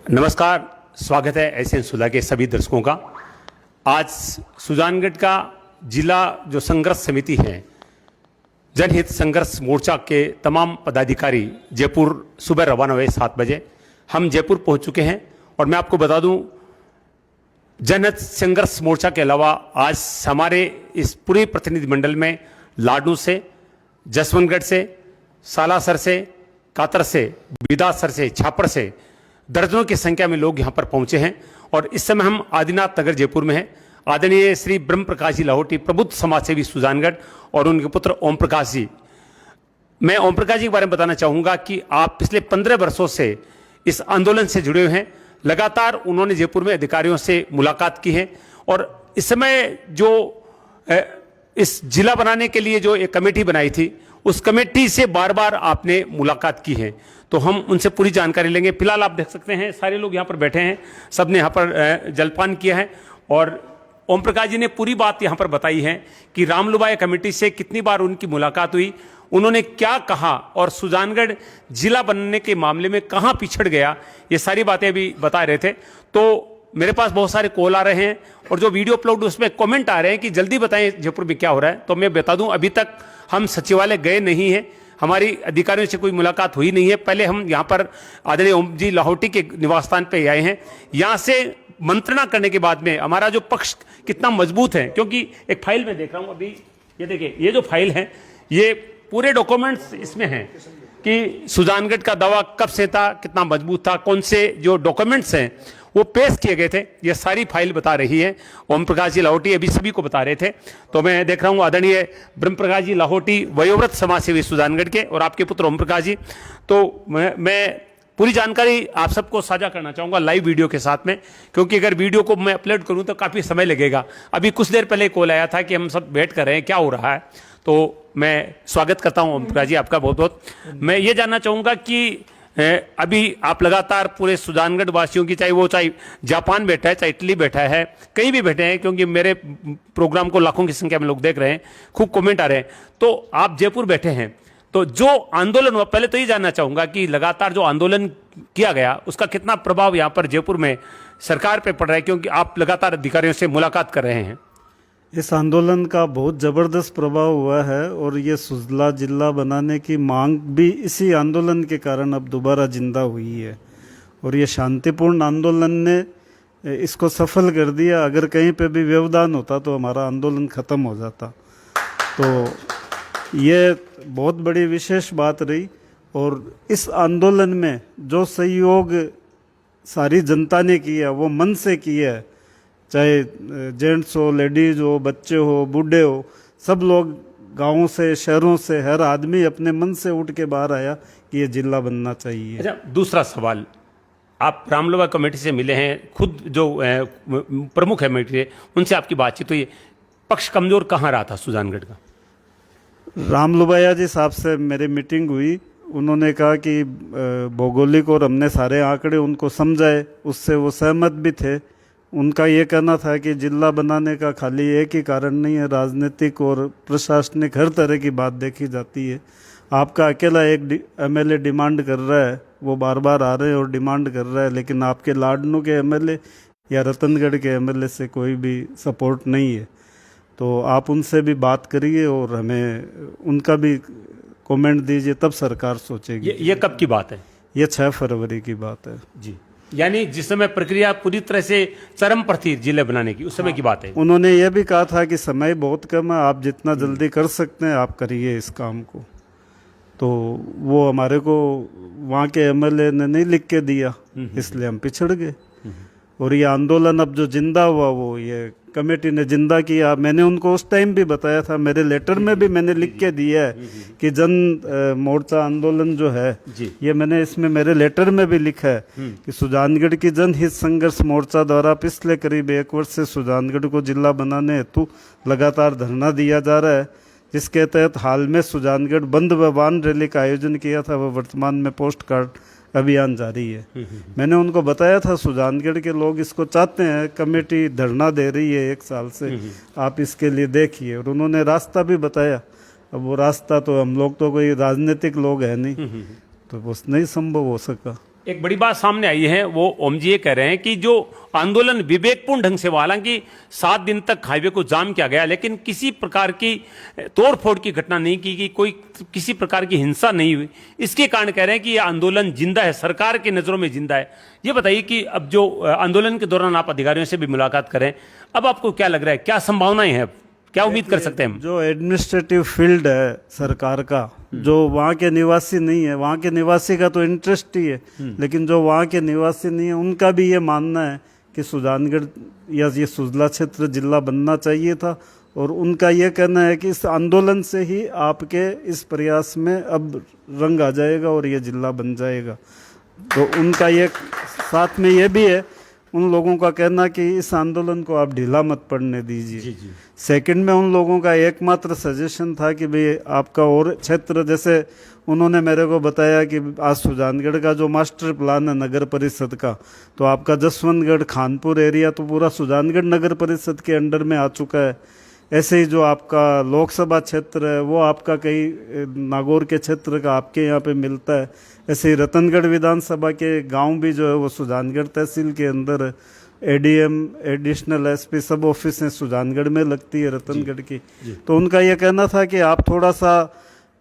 नमस्कार, स्वागत है एसएन सुधा के सभी दर्शकों का। आज सुजानगढ़ का जिला जो संघर्ष समिति है, जनहित संघर्ष मोर्चा के तमाम पदाधिकारी जयपुर सुबह रवाना हुए 7 बजे। हम जयपुर पहुंच चुके हैं और मैं आपको बता दूं, जनहित संघर्ष मोर्चा के अलावा आज हमारे इस पूरे प्रतिनिधिमंडल में लाडू से, जसवंतगढ़ से, सालासर से, कातर से, बिदासर से, छापर से दर्जनों की संख्या में लोग यहां पर पहुंचे हैं। और इस समय हम आदिनाथ नगर जयपुर में हैं। आदरणीय श्री ब्रह्म प्रकाश जी लाहौटी, प्रबुद्ध समाज सेवी सुजानगढ़, और उनके पुत्र ओम प्रकाश जी। मैं ओम प्रकाश जी के बारे में बताना चाहूंगा कि आप पिछले 15 वर्षों से इस आंदोलन से जुड़े हुए हैं। लगातार उन्होंने जयपुर में अधिकारियों से मुलाकात की है और इस समय जो इस जिला बनाने के लिए जो एक कमेटी बनाई थी, उस कमेटी से बार बार आपने मुलाकात की है, तो हम उनसे पूरी जानकारी लेंगे। फिलहाल आप देख सकते हैं सारे लोग यहाँ पर बैठे हैं, सबने यहाँ पर जलपान किया है और ओम प्रकाश जी ने पूरी बात यहाँ पर बताई है कि रामलुबाई कमेटी से कितनी बार उनकी मुलाकात हुई, उन्होंने क्या कहा और सुजानगढ़ जिला बनने के मामले में कहाँ पिछड़ गया, ये सारी बातें अभी बता रहे थे। तो मेरे पास बहुत सारे कॉल आ रहे हैं और जो वीडियो अपलोड उसमें कमेंट आ रहे हैं कि जल्दी बताएं जयपुर में क्या हो रहा है। तो मैं बता दूं, अभी तक हम सचिवालय गए नहीं हैं, हमारी अधिकारियों से कोई मुलाकात हुई नहीं है। पहले हम यहाँ पर आदरणीय ओम जी लाहौटी के निवास स्थान पे आए हैं। यहाँ से मंत्रणा करने के बाद में हमारा जो पक्ष कितना मजबूत है, क्योंकि एक फाइल में देख रहा हूँ अभी, ये देखिए, ये जो फाइल है, ये पूरे डॉक्यूमेंट्स इसमें हैं कि सुजानगढ़ का दावा कब से था, कितना मजबूत था, कौन से जो डॉक्यूमेंट्स हैं वो पेश किए गए थे, ये सारी फाइल बता रही है। ओम प्रकाश जी लाहौटी अभी सभी को बता रहे थे। तो मैं देख रहा हूँ आदरणीय ब्रह्म प्रकाश जी लाहौटी, वयोवृद्ध समाज सेवी सुजानगढ़ के, और आपके पुत्र ओम प्रकाश जी। तो मैं पूरी जानकारी आप सबको साझा करना चाहूँगा लाइव वीडियो के साथ में, क्योंकि अगर वीडियो को मैं अपलोड करूँ तो काफ़ी समय लगेगा। अभी कुछ देर पहले कॉल आया था कि हम सब बैठ कर रहे हैं, क्या हो रहा है। तो मैं स्वागत करता हूँ ओम प्रकाश जी आपका बहुत बहुत। मैं ये जानना चाहूँगा कि अभी आप लगातार पूरे सुजानगढ़ वासियों की, चाहे जापान बैठा है, चाहे इटली बैठा है, कहीं भी बैठे हैं, क्योंकि मेरे प्रोग्राम को लाखों की संख्या में लोग देख रहे हैं, खूब कमेंट आ रहे हैं, तो आप जयपुर बैठे हैं, तो जो आंदोलन हुआ, पहले तो ये जानना चाहूंगा कि लगातार जो आंदोलन किया गया उसका कितना प्रभाव यहाँ पर जयपुर में सरकार पे पड़ रहा है, क्योंकि आप लगातार अधिकारियों से मुलाकात कर रहे हैं। इस आंदोलन का बहुत ज़बरदस्त प्रभाव हुआ है और ये सुजला जिला बनाने की मांग भी इसी आंदोलन के कारण अब दोबारा जिंदा हुई है और ये शांतिपूर्ण आंदोलन ने इसको सफल कर दिया। अगर कहीं पे भी व्यवधान होता तो हमारा आंदोलन ख़त्म हो जाता। तो ये बहुत बड़ी विशेष बात रही और इस आंदोलन में जो सहयोग सारी जनता ने किया वो मन से किया है, चाहे जेंट्स हो, लेडीज़ हो, बच्चे हो, बूढ़े हो, सब लोग गांवों से, शहरों से, हर आदमी अपने मन से उठ के बाहर आया कि ये जिला बनना चाहिए। अच्छा, दूसरा सवाल, आप रामलुबा कमेटी से मिले हैं, खुद जो प्रमुख है कमेटी, उनसे आपकी बातचीत हुई, पक्ष कमजोर कहाँ रहा था सुजानगढ़ का? रामलुबाया जी साहब से मेरी मीटिंग हुई, उन्होंने कहा कि भौगोलिक और हमने सारे आंकड़े उनको समझाए, उससे वो सहमत भी थे। उनका ये कहना था कि जिला बनाने का खाली एक ही कारण नहीं है, राजनीतिक और प्रशासनिक हर तरह की बात देखी जाती है। आपका अकेला एक एमएलए डिमांड कर रहा है, वो बार बार आ रहे हैं और डिमांड कर रहा है, लेकिन आपके लाडनू के एमएलए या रतनगढ़ के एमएलए से कोई भी सपोर्ट नहीं है। तो आप उनसे भी बात करिए और हमें उनका भी कमेंट दीजिए, तब सरकार सोचेगी। ये कब की बात है? ये 6 फरवरी की बात है जी, यानी जिस समय प्रक्रिया पूरी तरह से चरम पर थी जिले बनाने की, उस समय की बात है। उन्होंने ये भी कहा था कि समय बहुत कम है, आप जितना जल्दी कर सकते हैं आप करिए इस काम को। तो वो हमारे को वहाँ के एमएलए ने नहीं लिख के दिया, इसलिए हम पिछड़ गए। और ये आंदोलन अब जो जिंदा हुआ वो ये कमेटी ने जिंदा किया। मैंने उनको उस टाइम भी बताया था, मेरे लेटर में भी मैंने लिख के दिया है कि जन मोर्चा आंदोलन जो है, ये मैंने इसमें मेरे लेटर में भी लिखा है कि सुजानगढ़ की जनहित संघर्ष मोर्चा द्वारा पिछले करीब 1 वर्ष से सुजानगढ़ को जिला बनाने हेतु लगातार धरना दिया जा रहा है, जिसके तहत हाल में सुजानगढ़ बंद व वाहन रैली का आयोजन किया था। वह वर्तमान में पोस्ट कार्ड अभियान जारी है। मैंने उनको बताया था सुजानगढ़ के लोग इसको चाहते हैं, कमेटी धरना दे रही है 1 साल से, आप इसके लिए देखिए। और उन्होंने रास्ता भी बताया। अब वो रास्ता तो हम लोग तो कोई राजनीतिक लोग हैं नहीं, तो वो नहीं संभव हो सका। एक बड़ी बात सामने आई है, वो ओम जी ये कह रहे हैं कि जो आंदोलन विवेकपूर्ण ढंग से हुआ, हालांकि 7 दिन तक हाईवे को जाम किया गया, लेकिन किसी प्रकार की तोड़फोड़ की घटना नहीं की गई, कोई किसी प्रकार की हिंसा नहीं हुई। इसके कारण कह रहे हैं कि यह आंदोलन जिंदा है, सरकार की नजरों में जिंदा है। ये बताइए कि अब जो आंदोलन के दौरान आप अधिकारियों से भी मुलाकात करें, अब आपको क्या लग रहा है, क्या संभावनाएं हैं, क्या उम्मीद कर सकते हैं हम? जो एडमिनिस्ट्रेटिव फील्ड है सरकार का, जो वहाँ के निवासी नहीं है, वहाँ के निवासी का तो इंटरेस्ट ही है, लेकिन जो वहाँ के निवासी नहीं है उनका भी ये मानना है कि सुजानगढ़ या ये सुजला क्षेत्र जिला बनना चाहिए था। और उनका ये कहना है कि इस आंदोलन से ही आपके इस प्रयास में अब रंग आ जाएगा और ये जिला बन जाएगा। तो उनका ये साथ में ये भी है, उन लोगों का कहना कि इस आंदोलन को आप ढीला मत पड़ने दीजिए। सेकंड में उन लोगों का एकमात्र सजेशन था कि भाई आपका और क्षेत्र, जैसे उन्होंने मेरे को बताया कि आज सुजानगढ़ का जो मास्टर प्लान है नगर परिषद का, तो आपका जसवंतगढ़ खानपुर एरिया तो पूरा सुजानगढ़ नगर परिषद के अंडर में आ चुका है। ऐसे ही जो आपका लोकसभा क्षेत्र है वो आपका कई नागौर के क्षेत्र का आपके यहाँ पे मिलता है। ऐसे ही रतनगढ़ विधानसभा के गांव भी जो है वो सुजानगढ़ तहसील के अंदर है। एडीएम एडिशनल एसपी सब ऑफिस हैं सुजानगढ़ में लगती है रतनगढ़ की। तो उनका ये कहना था कि आप थोड़ा सा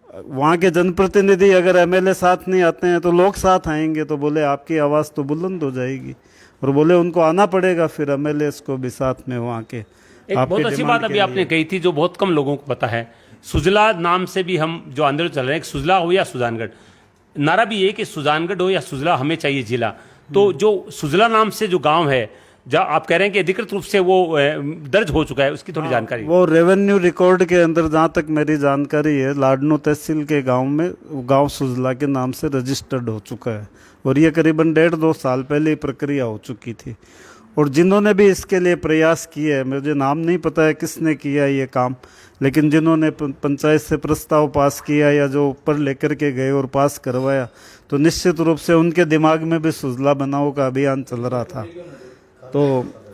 वहाँ के जनप्रतिनिधि अगर एमएलए साथ नहीं आते हैं तो लोग साथ आएंगे, तो बोले आपकी आवाज़ तो बुलंद हो जाएगी। और बोले उनको आना पड़ेगा फिर एमएलए को भी साथ में वहाँ के। एक बहुत अच्छी बात अभी आपने कही थी जो बहुत कम लोगों को पता है, सुजला नाम से भी हम जो आंदोलन चल रहे हैं, सुजला हो या सुजानगढ़, नारा भी ये कि सुजानगढ़ हो या सुजला हमें चाहिए जिला। तो जो सुजला नाम से जो गांव है, जहाँ आप कह रहे हैं कि अधिकृत रूप से वो दर्ज हो चुका है, उसकी थोड़ी जानकारी। वो रेवेन्यू रिकॉर्ड के अंदर जहाँ तक मेरी जानकारी है लाडनू तहसील के गांव में गांव सुजला के नाम से रजिस्टर्ड हो चुका है। और ये करीबन 1.5-2 साल पहले प्रक्रिया हो चुकी थी। और जिन्होंने भी इसके लिए प्रयास किए हैं, मुझे नाम नहीं पता है किसने किया ये काम, लेकिन जिन्होंने पंचायत से प्रस्ताव पास किया या जो ऊपर लेकर के गए और पास करवाया, तो निश्चित रूप से उनके दिमाग में भी सुजला बनाओ का अभियान चल रहा था। तो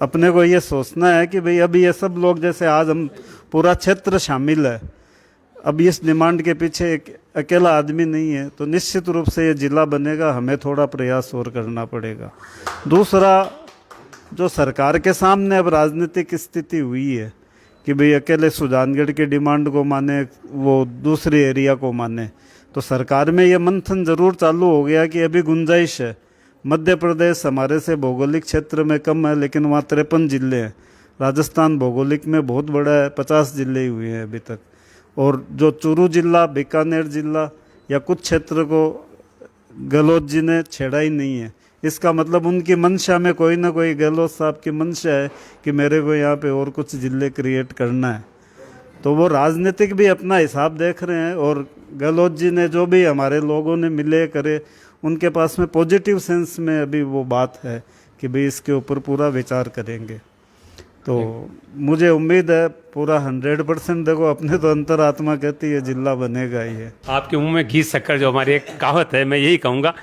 अपने को ये सोचना है कि भाई अभी ये सब लोग, जैसे आज हम पूरा क्षेत्र शामिल है, अब इस डिमांड के पीछे एक अकेला आदमी नहीं है, तो निश्चित रूप से ये जिला बनेगा। हमें थोड़ा प्रयास और करना पड़ेगा। दूसरा, जो सरकार के सामने अब राजनीतिक स्थिति हुई है कि भाई अकेले सुजानगढ़ की डिमांड को माने, वो दूसरी एरिया को माने, तो सरकार में ये मंथन जरूर चालू हो गया कि अभी गुंजाइश है। मध्य प्रदेश हमारे से भौगोलिक क्षेत्र में कम है, लेकिन वहाँ 53 जिले हैं। राजस्थान भौगोलिक में बहुत बड़ा है, 50 जिले हुए हैं अभी तक। और जो चूरू जिला, बीकानेर जिला या कुछ क्षेत्र को गहलोत जी ने छेड़ा ही नहीं है। इसका मतलब उनकी मंशा में कोई ना कोई, गहलोत साहब की मंशा है कि मेरे को यहाँ पे और कुछ जिले क्रिएट करना है। तो वो राजनीतिक भी अपना हिसाब देख रहे हैं। और गहलोत जी ने जो भी हमारे लोगों ने मिले करे, उनके पास में पॉजिटिव सेंस में अभी वो बात है कि भाई इसके ऊपर पूरा विचार करेंगे। तो मुझे उम्मीद है पूरा 100%। देखो अपने तो अंतरात्मा कहती है जिला बनेगा ही है। आपके मुंह में घी शक्कर जो हमारी एक कहावत है, मैं यही कहूँगा।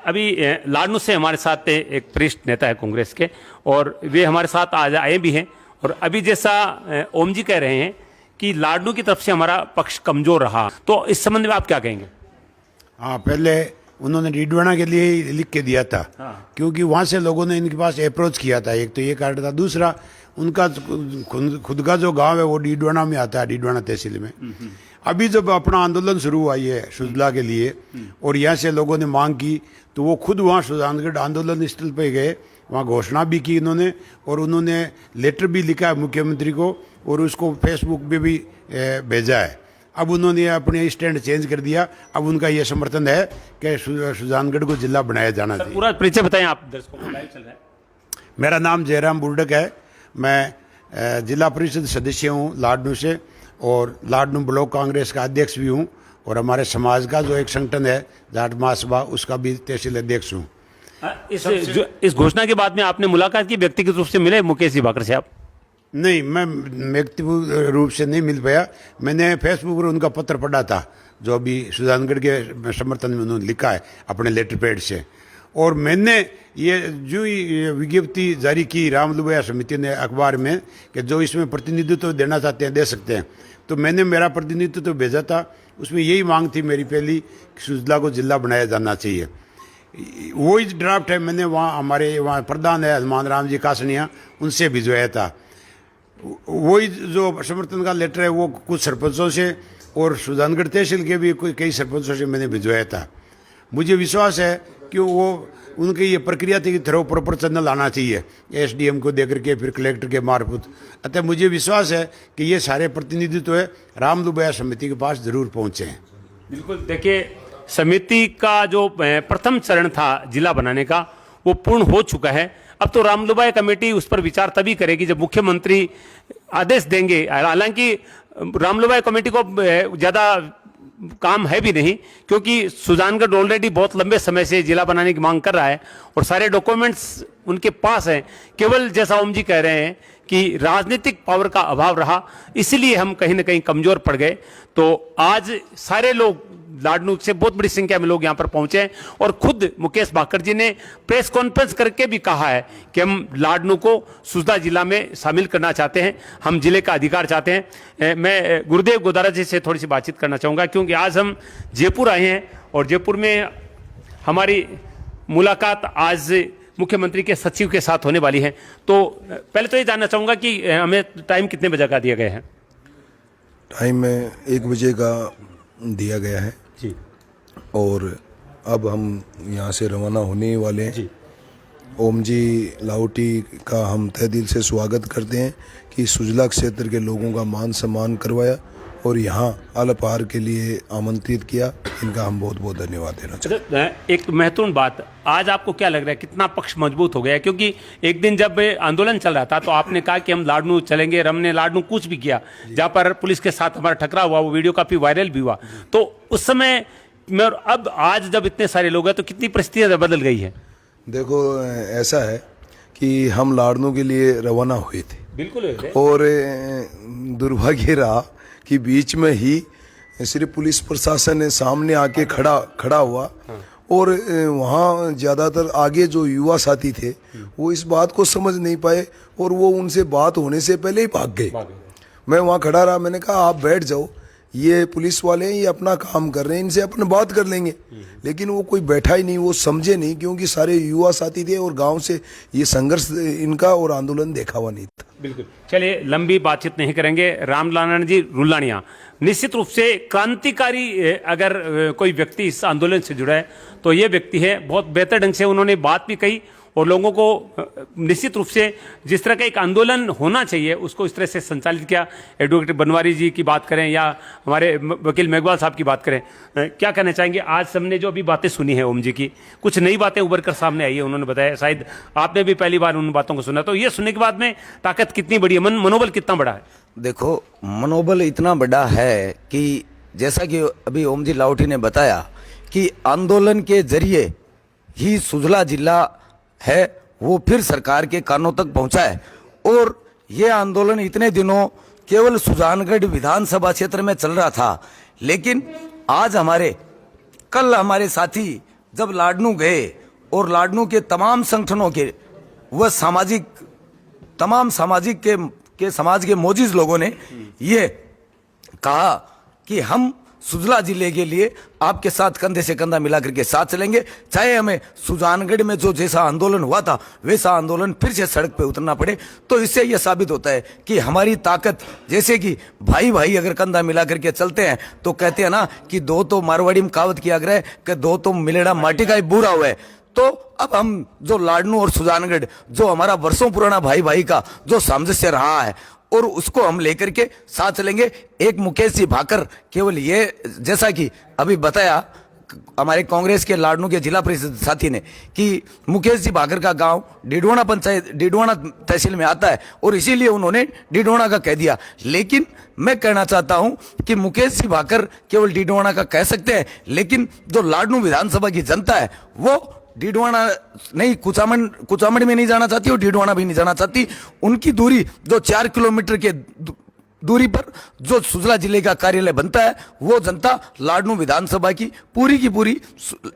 अभी लाडनू से हमारे साथ एक वरिष्ठ नेता है कांग्रेस के, और वे हमारे साथ आज आए भी हैं। और अभी जैसा ओम जी कह रहे हैं कि लाडनू की तरफ से हमारा पक्ष कमजोर रहा, तो इस संबंध में आप क्या कहेंगे? हाँ, पहले उन्होंने डीडवाना के लिए ही लिख के दिया था। क्योंकि वहाँ से लोगों ने इनके पास अप्रोच किया था। एक तो ये कारण था, दूसरा उनका खुद का जो गांव है वो डीडवाना में आता है, डीडवाना तहसील में। अभी जब अपना आंदोलन शुरू हुआ है सुजला के लिए, और यहाँ से लोगों ने मांग की, तो वो खुद वहाँ सुजानगढ़ आंदोलन स्थल पे गए, वहाँ घोषणा भी की इन्होंने, और उन्होंने लेटर भी लिखा है मुख्यमंत्री को, और उसको फेसबुक पे भी भेजा है। अब उन्होंने अपने स्टैंड चेंज कर दिया। अब उनका ये समर्थन है कि सुजानगढ़ को जिला बनाया जाना चाहिए। पूरा परिचय बताएं आप दर्शकों को, लाइव चल रहा है। मेरा नाम जयराम बुर्डक है। मैं जिला परिषद सदस्य हूँ लाडनू से, और लाडनू ब्लॉक कांग्रेस का अध्यक्ष भी हूँ, और हमारे समाज का जो एक संगठन है जाट महासभा, उसका भी तहसील अध्यक्ष हूँ। इस घोषणा के बाद में आपने मुलाकात की, व्यक्तिगत रूप से मिले मुकेश दिवाकर से आप? नहीं, मैं व्यक्तिगत रूप से नहीं मिल पाया। मैंने फेसबुक पर उनका पत्र पढ़ा था जो अभी सुजानगढ़ के समर्थन में उन्होंने लिखा है अपने लेटर पैड से। और मैंने ये जो विज्ञप्ति जारी की रामलुबैया समिति ने अखबार में कि जो इसमें प्रतिनिधित्व देना चाहते हैं दे सकते हैं, तो मैंने मेरा प्रतिनिधित्व तो भेजा था। उसमें यही मांग थी मेरी पहली कि सुजला को जिला बनाया जाना चाहिए। वही ड्राफ्ट है, मैंने वहाँ हमारे वहाँ प्रधान है हनुमान राम जी कासनिया, उनसे भिजवाया था। वही जो समर्थन का लेटर है वो कुछ सरपंचों से और सुजानगढ़ तहसील के भी कई सरपंचों से मैंने भिजवाया था। मुझे विश्वास है कि वो उनकी ये प्रक्रिया थी कि थ्रो प्रॉपर चैनल आना चाहिए एसडीएम को देकर के, फिर कलेक्टर के मार्फत। अतः मुझे विश्वास है कि ये सारे प्रतिनिधित्व है रामदुबैया समिति के पास जरूर पहुँचे हैं। बिल्कुल, देखिए समिति का जो प्रथम चरण था जिला बनाने का वो पूर्ण हो चुका है। अब तो रामदुबैया कमेटी उस पर विचार तभी करेगी जब मुख्यमंत्री आदेश देंगे। हालांकि रामदुबैया कमेटी को ज़्यादा काम है भी नहीं, क्योंकि सुजानगढ़ ऑलरेडी बहुत लंबे समय से जिला बनाने की मांग कर रहा है और सारे डॉक्यूमेंट्स उनके पास हैं। केवल जैसा ओम जी कह रहे हैं कि राजनीतिक पावर का अभाव रहा, इसलिए हम कहीं ना कहीं कमजोर पड़ गए। तो आज सारे लोग लाडनू से बहुत बड़ी संख्या में लोग यहां पर पहुंचे हैं और खुद मुकेश भाकर जी ने प्रेस कॉन्फ्रेंस करके भी कहा है कि हम लाडनू को सुजला जिला में शामिल करना चाहते हैं, हम जिले का अधिकार चाहते हैं। मैं गुरुदेव गोदारा जी से थोड़ी सी बातचीत करना चाहूँगा, क्योंकि आज हम जयपुर आए हैं और जयपुर में हमारी मुलाकात आज मुख्यमंत्री के सचिव के साथ होने वाली है। तो पहले तो ये जानना चाहूँगा कि हमें टाइम कितने बजे का दिया गया है? टाइम 1 बजे का दिया गया है जी, और अब हम यहाँ से रवाना होने वाले हैं। जी। ओम जी लाहौटी का हम तहे दिल से स्वागत करते हैं कि सुजला क्षेत्र के लोगों का मान सम्मान करवाया और यहाँ अल्पाहार के लिए आमंत्रित किया। इनका हम बहुत बहुत धन्यवाद देना चाहते हैं। एक महत्वपूर्ण बात, आज आपको क्या लग रहा है कितना पक्ष मजबूत हो गया है? क्योंकि एक दिन जब आंदोलन चल रहा था तो आपने कहा कि हम लाडनू चलेंगे, हमने लाडनू कुछ भी किया, जहाँ पर पुलिस के साथ हमारा टकराव हुआ, वो वीडियो काफी वायरल भी हुआ। तो उस समय में और अब आज जब इतने सारे लोग हैं तो कितनी परिस्थितियाँ बदल गई है? देखो ऐसा है कि हम लाडनू के लिए रवाना हुए थे, बिल्कुल, और दुर्भाग्य रहा कि बीच में ही सिर्फ पुलिस प्रशासन ने सामने आके खड़ा हुआ। और वहाँ ज़्यादातर आगे जो युवा साथी थे वो इस बात को समझ नहीं पाए और वो उनसे बात होने से पहले ही भाग गए। मैं वहाँ खड़ा रहा, मैंने कहा आप बैठ जाओ, ये पुलिस वाले हैं, ये अपना काम कर रहे हैं, इनसे अपन बात कर लेंगे। लेकिन वो कोई बैठा ही नहीं, वो समझे नहीं, क्योंकि सारे युवा साथी थे और गांव से ये संघर्ष इनका और आंदोलन देखा हुआ नहीं था। बिल्कुल, चलिए लंबी बातचीत नहीं करेंगे। रामलालन जी रुलानिया, निश्चित रूप से क्रांतिकारी अगर कोई व्यक्ति इस आंदोलन से जुड़ा है तो ये व्यक्ति है। बहुत बेहतर ढंग से उन्होंने बात भी कही और लोगों को निश्चित रूप से जिस तरह का एक आंदोलन होना चाहिए उसको इस तरह से संचालित किया। एडवोकेट बनवारी जी की बात करें या हमारे वकील मेघवाल साहब की बात करें, क्या कहना चाहेंगे? आज हमने जो अभी बातें सुनी है ओम जी की, कुछ नई बातें उभर कर सामने आई है, उन्होंने बताया, शायद आपने भी पहली बार उन बातों को सुना। तो ये सुनने के बाद में ताकत कितनी बड़ी है, मनोबल कितना बड़ा है? देखो, मनोबल इतना बड़ा है कि जैसा कि अभी ओम जी लाहौटी ने बताया कि आंदोलन के जरिए ही सुजला जिला है वो फिर सरकार के कानों तक पहुंचा है। और ये आंदोलन इतने दिनों केवल सुजानगढ़ विधानसभा क्षेत्र में चल रहा था, लेकिन आज कल हमारे साथी जब लाडनू गए और लाडनू के तमाम संगठनों के व तमाम सामाजिक के समाज के मोजिज लोगों ने ये कहा कि हम सुजला जिले के लिए आपके साथ कंधे से कंधा मिलाकर के साथ चलेंगे, चाहे हमें सुजानगढ़ में जो जैसा आंदोलन हुआ था वैसा आंदोलन फिर से सड़क पे उतरना पड़े। तो इससे यह साबित होता है कि हमारी ताकत, जैसे कि भाई भाई अगर कंधा मिला करके चलते हैं तो कहते हैं ना कि दो तो मारवाड़ी में कहावत किया गया है कि दो तो मिलेड़ा माटी का ही बुरा हुआ है। तो अब हम जो लाडनू और सुजानगढ़ जो हमारा वर्षों पुराना भाई भाई का जो सामंजस्य रहा है और उसको हम लेकर के साथ चलेंगे। एक मुकेश जी भाकर, केवल ये जैसा कि अभी बताया हमारे कांग्रेस के लाडनू के जिला परिषद साथी ने कि मुकेश जी भाकर का गांव डिडवाना पंचायत डिडवाना तहसील में आता है और इसीलिए उन्होंने डिडवाना का कह दिया। लेकिन मैं कहना चाहता हूं कि मुकेश जी भाकर केवल डिडवाना का कह सकते हैं, लेकिन जो लाडनू विधानसभा की जनता है वो डिडवाना नहीं, कुचामन में नहीं जाना चाहती और डिडवाना भी नहीं जाना चाहती। उनकी दूरी जो 4 किलोमीटर के दूरी पर जो सुजला जिले का कार्यालय बनता है वो जनता लाडनू विधानसभा की पूरी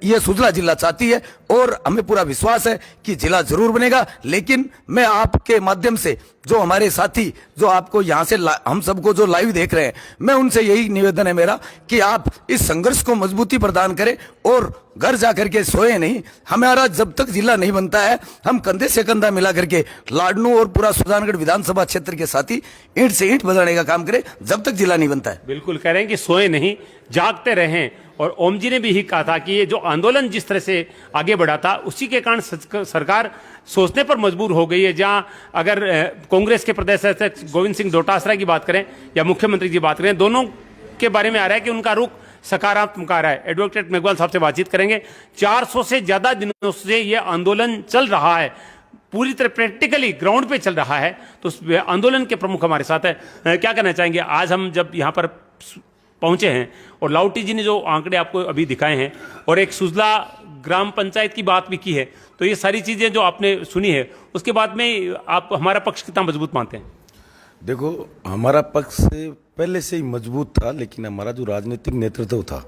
ये सुजला जिला चाहती है और हमें पूरा विश्वास है कि जिला जरूर बनेगा। लेकिन मैं आपके माध्यम से जो हमारे साथी जो आपको यहाँ से हम सबको जो लाइव देख रहे हैं, मैं उनसे यही निवेदन है मेरा कि आप इस संघर्ष को मजबूती प्रदान करें और घर जाकर के सोए नहीं। हमारा जब तक जिला नहीं बनता है हम कंधे से कंधा मिला करके लाडनू और पूरा सुजानगढ़ विधानसभा क्षेत्र के साथ ही ईंट से ईंट बजाने का काम करें जब तक जिला नहीं बनता है। बिल्कुल कह रहे हैं कि सोए नहीं, जागते रहें। और ओम जी ने भी यही कहा था कि ये जो आंदोलन जिस तरह से आगे बढ़ा था उसी के कारण सरकार सोचने पर मजबूर हो गई है। जहां अगर कांग्रेस के प्रदेश अध्यक्ष गोविंद सिंह डोटासरा की बात करें या मुख्यमंत्री की बात करें, दोनों के बारे में आ रहा है कि उनका रुख सकारात्मक आ रहा है। एडवोकेट मेघवाल साहब से बातचीत करेंगे। 400 से ज्यादा दिनों से ये आंदोलन चल रहा है, पूरी तरह प्रैक्टिकली ग्राउंड पे चल रहा है। तो उस आंदोलन के प्रमुख हमारे साथ है। क्या कहना चाहेंगे? आज हम जब यहाँ पर पहुंचे हैं और लाउटी जी ने जो आंकड़े आपको अभी दिखाए हैं और एक सुजला ग्राम पंचायत की बात भी की है, तो ये सारी चीजें जो आपने सुनी है उसके बाद में आप हमारा पक्ष कितना मजबूत मानते हैं? देखो, हमारा पक्ष पहले से ही मजबूत था, लेकिन हमारा जो राजनीतिक नेतृत्व था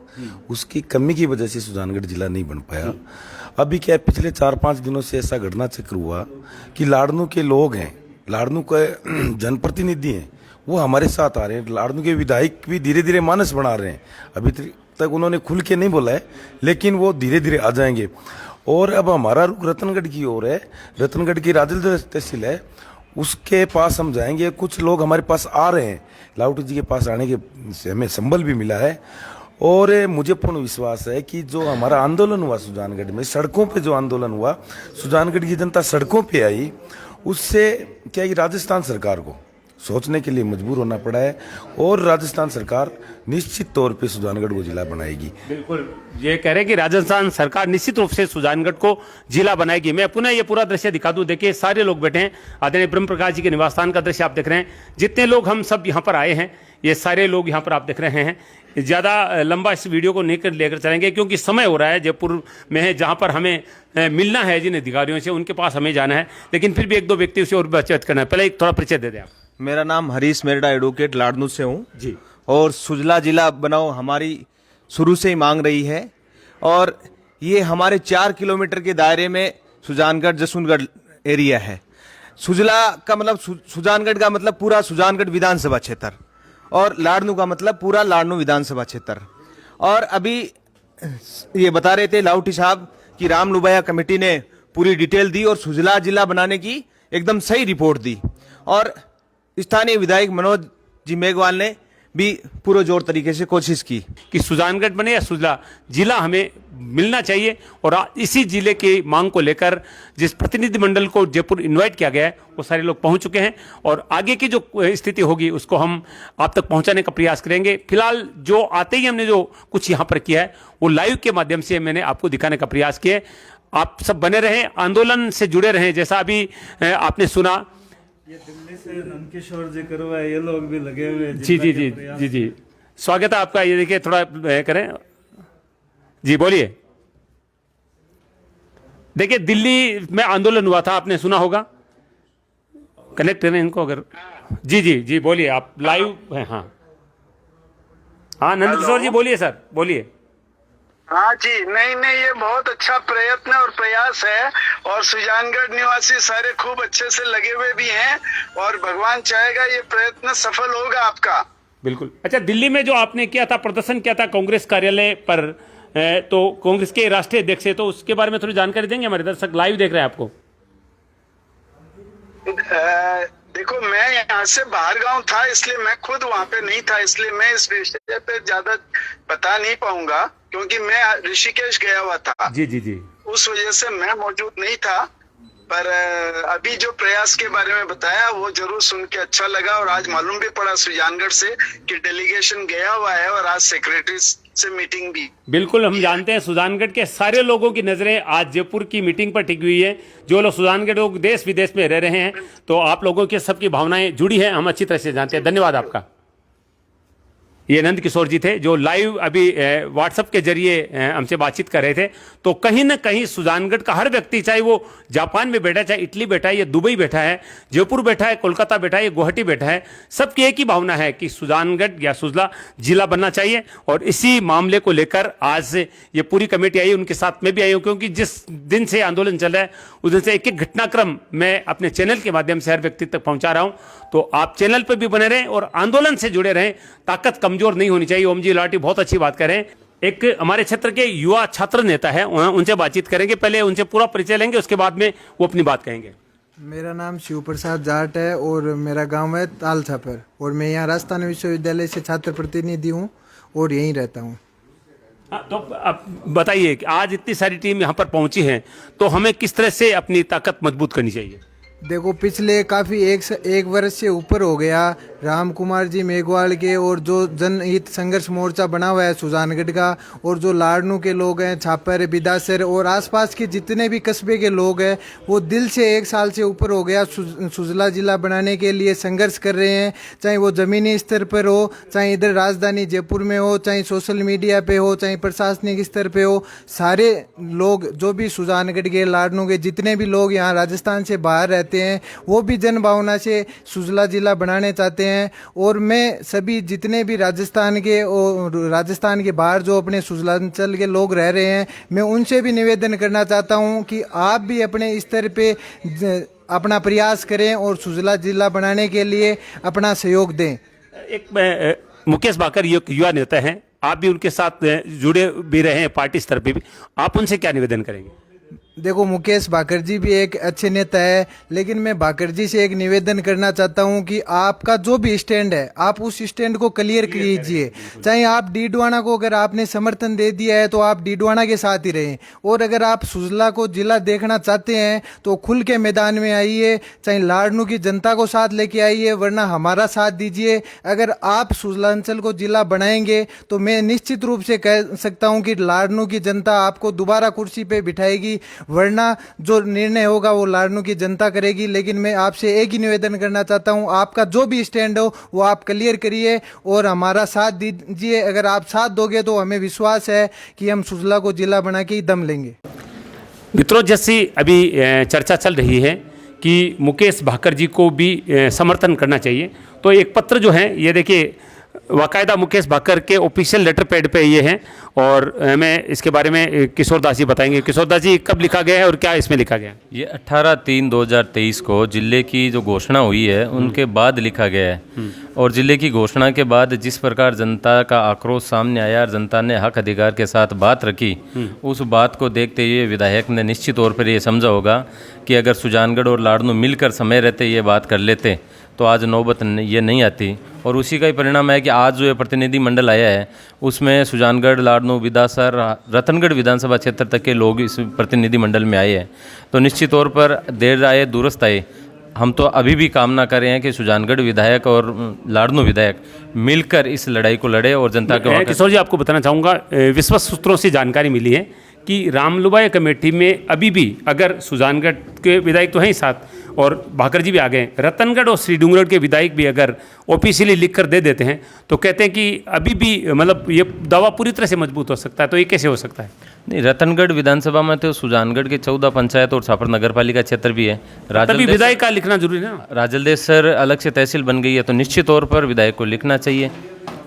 उसकी कमी की वजह से सुजानगढ़ जिला नहीं बन पाया। अभी क्या है, पिछले 4-5 दिनों से ऐसा घटना चक्र हुआ कि लाडनू के लोग हैं, लाडनू के जनप्रतिनिधि हैं, वो हमारे साथ आ रहे हैं। लाडनू के विधायक भी धीरे धीरे मानस बना रहे हैं। अभी तक उन्होंने खुल के नहीं बोला है, लेकिन वो धीरे धीरे आ जाएंगे। और अब हमारा रुख रतनगढ़ की ओर है। रतनगढ़ की राजल तहसील है, उसके पास हम जाएंगे। कुछ लोग हमारे पास आ रहे हैं, लाउटी जी के पास आने के से हमें संबल भी मिला है। और मुझे पूर्ण विश्वास है कि जो हमारा आंदोलन हुआ सुजानगढ़ में, सड़कों पे जो आंदोलन हुआ, सुजानगढ़ की जनता सड़कों पे आई, उससे क्या कि राजस्थान सरकार को सोचने के लिए मजबूर होना पड़ा है। और राजस्थान सरकार निश्चित तौर पे सुजानगढ़ को जिला बनाएगी। बिल्कुल, ये कह रहे हैं कि राजस्थान सरकार निश्चित रूप से सुजानगढ़ को जिला बनाएगी। मैं पुनः ये पूरा दृश्य दिखा दूं। देखिए, सारे लोग बैठे हैं। आदरणीय ब्रह्म प्रकाश जी के निवास स्थान का दृश्य आप देख रहे हैं। जितने लोग हम सब यहाँ पर आए हैं, ये सारे लोग यहाँ पर आप देख रहे हैं। ज़्यादा लंबा इस वीडियो को नहीं लेकर चलेंगे क्योंकि समय हो रहा है। जयपुर में है जहाँ पर हमें मिलना है जिन अधिकारियों से, उनके पास हमें जाना है। लेकिन फिर भी 1-2 व्यक्तियों से और बातचीत करना है। पहले एक थोड़ा परिचय दे दें आप। मेरा नाम हरीश मेरडा, एडवोकेट, लाडनू से हूँ जी। और सुजला जिला बनाओ हमारी शुरू से ही मांग रही है। और ये हमारे 4 किलोमीटर के दायरे में सुजानगढ़ जसूनगढ़ एरिया है। सुजला का मतलब सुजानगढ़ का मतलब पूरा सुजानगढ़ विधानसभा क्षेत्र, और लाडनू का मतलब पूरा लाडनू विधानसभा क्षेत्र। और अभी ये बता रहे थे लाउटी साहब कि राम लुबाया कमेटी ने पूरी डिटेल दी और सुजला जिला बनाने की एकदम सही रिपोर्ट दी। और स्थानीय विधायक मनोज जी मेघवाल ने भी पूरे जोर तरीके से कोशिश की कि सुजानगढ़ बने या सुजला जिला हमें मिलना चाहिए। और इसी जिले की मांग को लेकर जिस प्रतिनिधि मंडल को जयपुर इनवाइट किया गया है, वो सारे लोग पहुंच चुके हैं और आगे की जो स्थिति होगी उसको हम आप तक पहुंचाने का प्रयास करेंगे। फिलहाल जो आते ही हमने जो कुछ यहाँ पर किया है वो लाइव के माध्यम से मैंने आपको दिखाने का प्रयास किया है। आप सब बने रहें, आंदोलन से जुड़े रहें। जैसा अभी आपने सुना, ये दिल्ली से नंदकिशोर जी करवाए, ये लोग भी लगे हुए हैं। जी जी जी जी जी, स्वागत है आपका। ये देखिए, थोड़ा करें जी, बोलिए। देखिए, दिल्ली में आंदोलन हुआ था, आपने सुना होगा। कनेक्ट करें इनको अगर। जी जी जी, बोलिए, आप लाइव हैं। हाँ हाँ, नंदकिशोर जी बोलिए सर, बोलिए। हाँ जी, नहीं नहीं, ये बहुत अच्छा प्रयत्न और प्रयास है और सुजानगढ़ निवासी सारे खूब अच्छे से लगे हुए भी हैं और भगवान चाहेगा ये प्रयत्न सफल होगा आपका। बिल्कुल। अच्छा, दिल्ली में जो आपने किया था, प्रदर्शन किया था कांग्रेस कार्यालय पर, तो कांग्रेस के राष्ट्रीय अध्यक्ष है, तो उसके बारे में थोड़ी जानकारी देंगे? हमारे दर्शक लाइव देख रहे हैं आपको। देखो, मैं यहाँ से बाहर गांव था, इसलिए मैं खुद वहाँ पे नहीं था, इसलिए मैं इस विषय पे ज्यादा बता नहीं पाऊंगा क्योंकि मैं ऋषिकेश गया हुआ था। जी जी जी, उस वजह से मैं मौजूद नहीं था। पर अभी जो प्रयास के बारे में बताया वो जरूर सुन के अच्छा लगा। और आज मालूम भी पड़ा सुजानगढ़ से कि डेलीगेशन गया हुआ है और आज सेक्रेटरी से मीटिंग भी। बिल्कुल, हम जानते हैं सुजानगढ़ के सारे लोगों की नजरें आज जयपुर की मीटिंग पर टिकी हुई है। जो लोग सुजानगढ़ लोग देश विदेश में रह रहे हैं, तो आप लोगों के सबकी भावनाएं जुड़ी है, हम अच्छी तरह से जानते हैं। धन्यवाद आपका। ये नंद किशोर जी थे जो लाइव अभी व्हाट्सएप के जरिए हमसे बातचीत कर रहे थे। तो कहीं ना कहीं सुजानगढ़ का हर व्यक्ति, चाहे वो जापान में बैठा है, चाहे इटली बैठा है, या दुबई बैठा है, जयपुर बैठा है, कोलकाता बैठा है, या गुवाहाटी बैठा है, सबकी एक ही भावना है कि सुजानगढ़ या सुजला जिला बनना चाहिए। और इसी मामले को लेकर आज ये पूरी कमेटी आई, उनके साथ मैं भी आई हूँ, क्योंकि जिस दिन से आंदोलन चल रहा है उस दिन से एक एक घटनाक्रम मैं अपने चैनल के माध्यम से हर व्यक्ति तक पहुंचा रहा हूं। तो आप चैनल पर भी बने रहें और आंदोलन से जुड़े रहें। ताकत कमजोर नहीं होनी चाहिए। ओम जी लाठी बहुत अच्छी बात कर रहे हैं। एक हमारे क्षेत्र के युवा छात्र नेता है, उनसे बातचीत करेंगे। पहले उनसे पूरा परिचय लेंगे, उसके बाद में वो अपनी बात कहेंगे। मेरा नाम शिव प्रसाद जाट है और मेरा गांव है ताल छापर, और मैं यहाँ राजस्थान विश्वविद्यालय से छात्र प्रतिनिधि हूँ और यहीं रहता हूँ। तो अब बताइए कि आज इतनी सारी टीम यहाँ पर पहुंची है, तो हमें किस तरह से अपनी ताकत मजबूत करनी चाहिए? देखो, पिछले काफ़ी एक वर्ष से ऊपर हो गया राम कुमार जी मेघवाल के, और जो जनहित संघर्ष मोर्चा बना हुआ है सुजानगढ़ का, और जो लाड़नू के लोग हैं, छापर, बिदासर और आसपास के जितने भी कस्बे के लोग हैं, वो दिल से 1 साल से ऊपर हो गया सुजला जिला बनाने के लिए संघर्ष कर रहे हैं। चाहे वो ज़मीनी स्तर पर हो, चाहे इधर राजधानी जयपुर में हो, चाहे सोशल मीडिया पे हो, चाहे प्रशासनिक स्तर पे हो, सारे लोग जो भी सुजानगढ़ के, लाड़नू के जितने भी लोग यहाँ राजस्थान से बाहर रहते हैं, वो भी जन भावना से सुजला जिला बनाने चाहते हैं। और मैं सभी जितने भी राजस्थान के और राजस्थान के बाहर जो अपने सुजलांचल के लोग रह रहे हैं, मैं उनसे भी निवेदन करना चाहता हूं कि आप भी अपने स्तर पे अपना प्रयास करें और सुजला जिला बनाने के लिए अपना सहयोग दें। एक मुकेश भाकर युवा नेता हैं, आप भी उनके साथ जुड़े भी रहे हैं पार्टी स्तर पे भी, आप उनसे क्या निवेदन करेंगे? देखो, मुकेश भाकर जी भी एक अच्छे नेता है, लेकिन मैं भाकर जी से एक निवेदन करना चाहता हूं कि आपका जो भी स्टैंड है, आप उस स्टैंड को क्लियर कीजिए। चाहे आप डीडवाना को अगर आपने समर्थन दे दिया है तो आप डीडवाना के साथ ही रहें, और अगर आप सुजला को जिला देखना चाहते हैं तो खुल के मैदान में आइए, चाहे लाड़नू की जनता को साथ लेके आइए, वरना हमारा साथ दीजिए। अगर आप सुजलांचल को जिला बनाएंगे तो मैं निश्चित रूप से कह सकता हूँ कि लाड़नू की जनता आपको दोबारा कुर्सी पे बिठाएगी, वरना जो निर्णय होगा वो लाड़नू की जनता करेगी। लेकिन मैं आपसे एक ही निवेदन करना चाहता हूं, आपका जो भी स्टैंड हो वो आप क्लियर करिए और हमारा साथ दीजिए। अगर आप साथ दोगे तो हमें विश्वास है कि हम सुजला को जिला बना के ही दम लेंगे। मित्रों, जैसी अभी चर्चा चल रही है कि मुकेश भाकर जी को भी समर्थन करना चाहिए, तो एक पत्र जो है ये देखिए बाकायदा मुकेश भाकर के ऑफिशियल लेटर पैड पे ये है, और हमें इसके बारे में किशोर दास जी बताएंगे। किशोर दास जी, कब लिखा गया है और क्या इसमें लिखा गया है? ये 18/3/2023 को जिले की जो घोषणा हुई है उनके बाद लिखा गया है। और जिले की घोषणा के बाद जिस प्रकार जनता का आक्रोश सामने आया और जनता ने हक अधिकार के साथ बात रखी, उस बात को देखते हुए विधायक ने निश्चित तौर पर ये समझा होगा कि अगर सुजानगढ़ और लाड़नू मिलकर समय रहते ये बात कर लेते तो आज नौबत ये नहीं आती। और उसी का ही परिणाम है कि आज जो ये प्रतिनिधि मंडल आया है उसमें सुजानगढ़, लाड़नू, बिदासर, रतनगढ़ विधानसभा क्षेत्र तक के लोग इस प्रतिनिधि मंडल में आए हैं। तो निश्चित तौर पर देर आए दुरुस्त आए, हम तो अभी भी कामना कर रहे हैं कि सुजानगढ़ विधायक और लाड़नू विधायक मिलकर इस लड़ाई को लड़े और जनता के। किशोर जी, आपको बताना चाहूँगा, विश्वस्त सूत्रों से जानकारी मिली है कि रामलुबाई कमेटी में अभी भी अगर सुजानगढ़ के विधायक तो हैं ही साथ और भाकर जी भी आ गए, रतनगढ़ और श्री डूंगरगढ़ के विधायक भी अगर ऑफिशियली लिख कर दे देते हैं तो कहते हैं कि अभी भी मतलब ये दावा पूरी तरह से मजबूत हो सकता है। तो ये कैसे हो सकता है? नहीं, रतनगढ़ विधानसभा में तो सुजानगढ़ के 14 पंचायत और छापर नगर पालिका क्षेत्र भी है। तभी विधायक का लिखना जरूरी है ना। राजलदेसर अलग से तहसील बन गई है, तो निश्चित तौर पर विधायक को लिखना चाहिए।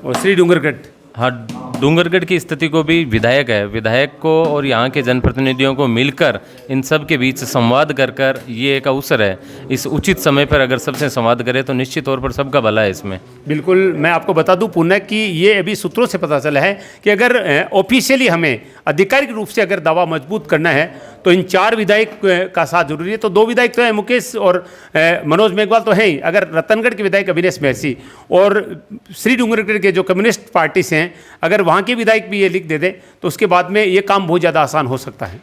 और श्री डूंगरगढ़, हाँ, डूंगरगढ़ की स्थिति को भी विधायक है, विधायक को और यहाँ के जनप्रतिनिधियों को मिलकर इन सब के बीच संवाद कर ये एक अवसर है। इस उचित समय पर अगर सबसे संवाद करें तो निश्चित तौर पर सबका भला है इसमें। बिल्कुल, मैं आपको बता दूं पुण्य कि ये अभी सूत्रों से पता चला है कि अगर ऑफिशियली हमें आधिकारिक रूप से अगर दावा मजबूत करना है तो इन 4 विधायक का साथ जरूरी है। तो 2 विधायक तो है, मुकेश और मनोज मेघवाल तो हैं ही। अगर रतनगढ़ के विधायक अविनेश महसी और श्री डूंगरगढ़ के जो कम्युनिस्ट पार्टी से हैं, अगर वहाँ के विधायक भी ये लिख दे दें तो उसके बाद में ये काम बहुत ज़्यादा आसान हो सकता है।